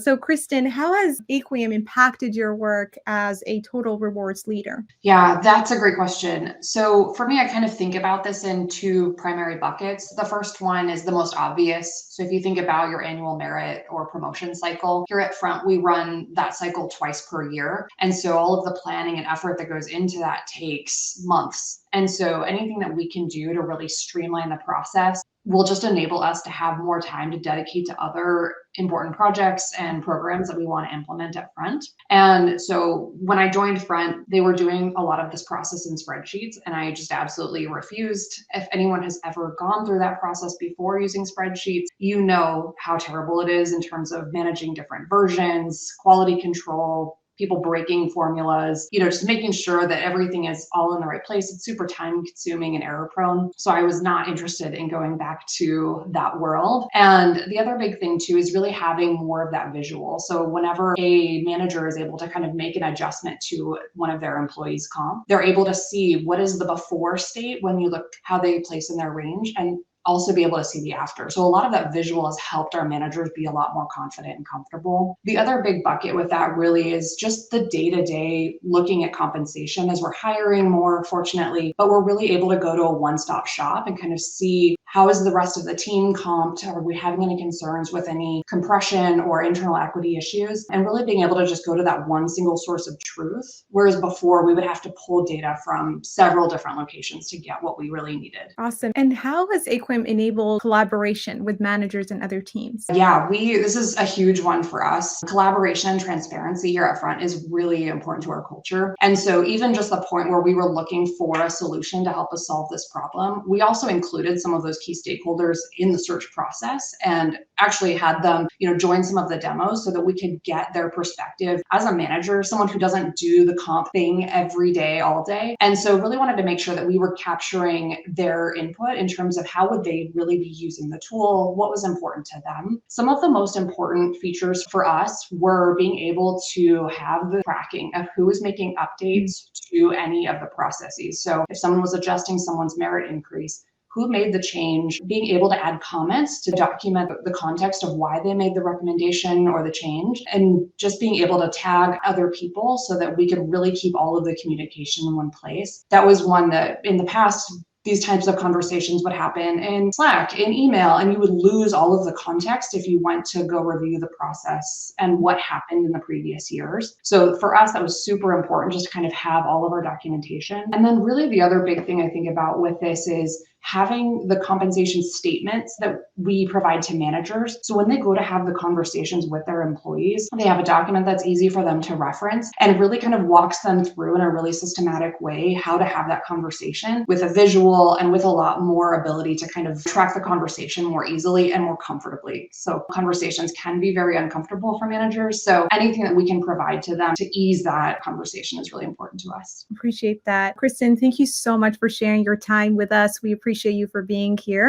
So Kristin, how has Aeqium impacted your work as a total rewards leader? Yeah, that's a great question. So for me, I kind of think about this in two primary buckets. The first one is the most obvious. So if you think about your annual merit or promotion cycle, here at Front, we run that cycle twice per year. And so all of the planning and effort that goes into that takes months. And so anything that we can do to really streamline the process will just enable us to have more time to dedicate to other important projects and programs that we want to implement at Front. And so when I joined Front, they were doing a lot of this process in spreadsheets, and I just absolutely refused. If anyone has ever gone through that process before using spreadsheets, you know how terrible it is in terms of managing different versions, quality control, people breaking formulas, just making sure that everything is all in the right place. It's super time consuming and error prone. So I was not interested in going back to that world. And the other big thing too is really having more of that visual. So whenever a manager is able to kind of make an adjustment to one of their employees' comp, they're able to see what is the before state when you look how they place in their range, and also be able to see the after. So a lot of that visual has helped our managers be a lot more confident and comfortable. The other big bucket with that really is just the day-to-day looking at compensation as we're hiring more, fortunately, but we're really able to go to a one-stop shop and kind of see how is the rest of the team comped? Are we having any concerns with any compression or internal equity issues? And really being able to just go to that one single source of truth. Whereas before we would have to pull data from several different locations to get what we really needed. Awesome. And how has Aeqium enabled collaboration with managers and other teams? Yeah, this is a huge one for us. Collaboration and transparency here at Front is really important to our culture. And so even just the point where we were looking for a solution to help us solve this problem, we also included some of those key stakeholders in the search process and actually had them, join some of the demos so that we could get their perspective as a manager, someone who doesn't do the comp thing every day, all day. And so really wanted to make sure that we were capturing their input in terms of how would they really be using the tool, what was important to them. Some of the most important features for us were being able to have the tracking of who was making updates to any of the processes. So if someone was adjusting someone's merit increase, who made the change, being able to add comments to document the context of why they made the recommendation or the change, and just being able to tag other people so that we could really keep all of the communication in one place. That was one that in the past, these types of conversations would happen in Slack, in email, and you would lose all of the context if you went to go review the process and what happened in the previous years. So for us, that was super important just to kind of have all of our documentation. And then really the other big thing I think about with this is having the compensation statements that we provide to managers. So when they go to have the conversations with their employees, they have a document that's easy for them to reference and really kind of walks them through in a really systematic way how to have that conversation with a visual and with a lot more ability to kind of track the conversation more easily and more comfortably. So conversations can be very uncomfortable for managers. So anything that we can provide to them to ease that conversation is really important to us. Appreciate that. Kristin, thank you so much for sharing your time with us. We appreciate you for being here.